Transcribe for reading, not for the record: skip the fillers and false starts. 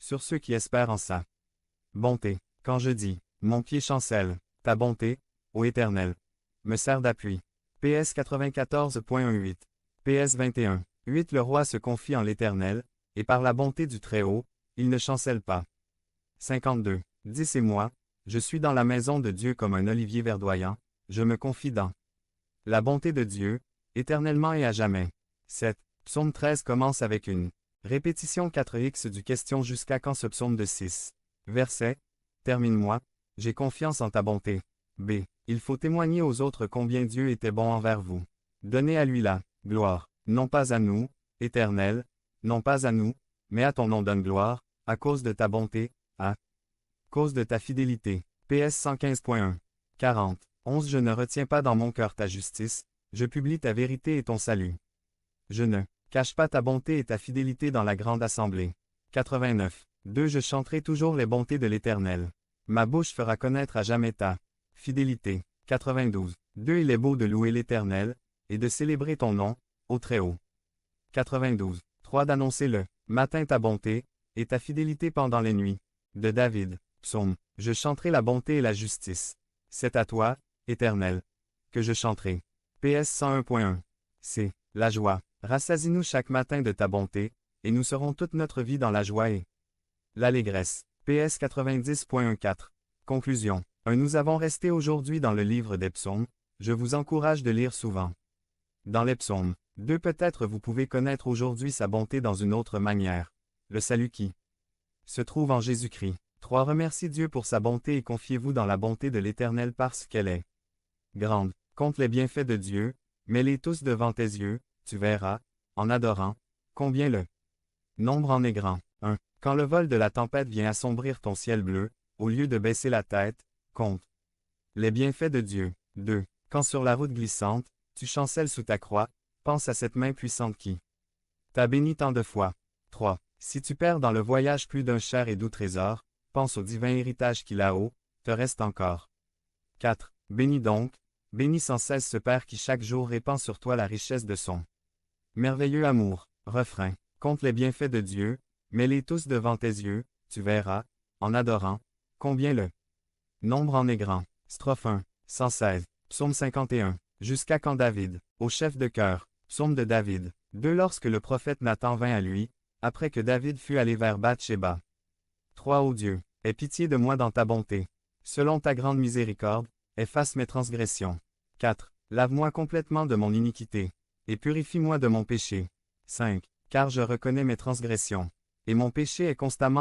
sur ceux qui espèrent en sa bonté. Quand je dis, mon pied chancelle, ta bonté, ô Éternel, me sert d'appui. PS 94.18. PS 21. 8. Le roi se confie en l'Éternel, et par la bonté du Très-Haut, il ne chancelle pas. 52. 10. Et moi, je suis dans la maison de Dieu comme un olivier verdoyant, je me confie dans la bonté de Dieu, éternellement et à jamais. 7. Psaume 13 commence avec une répétition 4x du question jusqu'à quand ce psaume de 6. Verset. Termine-moi, j'ai confiance en ta bonté. B. Il faut témoigner aux autres combien Dieu était bon envers vous. Donnez à lui la gloire, non pas à nous, Éternel, non pas à nous, mais à ton nom donne gloire, à cause de ta bonté, à cause de ta fidélité. PS 115.1. 40. 11. Je ne retiens pas dans mon cœur ta justice, je publie ta vérité et ton salut. Je ne cache pas ta bonté et ta fidélité dans la grande assemblée. 89. 2. Je chanterai toujours les bontés de l'Éternel. Ma bouche fera connaître à jamais ta fidélité. 92. 2. Il est beau de louer l'Éternel, et de célébrer ton nom, ô Très-Haut. 92. 3. D'annoncer le matin ta bonté, et ta fidélité pendant les nuits. De David. Psaume. Je chanterai la bonté et la justice. C'est à toi, Éternel, que je chanterai. PS 101.1. C. La joie. Rassasie-nous chaque matin de ta bonté, et nous serons toute notre vie dans la joie et l'allégresse. PS 90.14. Conclusion. 1. Nous avons resté aujourd'hui dans le livre des psaumes, je vous encourage de lire souvent. Dans les psaumes. 2. Peut-être vous pouvez connaître aujourd'hui sa bonté dans une autre manière. Le salut qui se trouve en Jésus-Christ. 3. Remerciez Dieu pour sa bonté et confiez-vous dans la bonté de l'Éternel parce qu'elle est grande. Compte les bienfaits de Dieu, mets-les tous devant tes yeux, tu verras, en adorant, combien le nombre en est grand. 1. Quand le vol de la tempête vient assombrir ton ciel bleu, au lieu de baisser la tête, compte les bienfaits de Dieu. 2. Quand sur la route glissante, tu chancelles sous ta croix, pense à cette main puissante qui t'a béni tant de fois. 3. Si tu perds dans le voyage plus d'un cher et doux trésor, pense au divin héritage qui là-haut te reste encore. 4. Bénis donc, bénis sans cesse ce Père qui chaque jour répand sur toi la richesse de son merveilleux amour. Refrain. Compte les bienfaits de Dieu, mets-les tous devant tes yeux, tu verras, en adorant, combien le nombre en est grand. Strophe 1. 116. Psaume 51. Jusqu'à quand David, au chef de chœur. Psaume de David. 2. Lorsque le prophète Nathan vint à lui, après que David fut allé vers Bath-Sheba. 3. Ô Dieu, aie pitié de moi dans ta bonté. Selon ta grande miséricorde, efface mes transgressions. 4. Lave-moi complètement de mon iniquité, et purifie-moi de mon péché. 5. Car je reconnais mes transgressions, et mon péché est constamment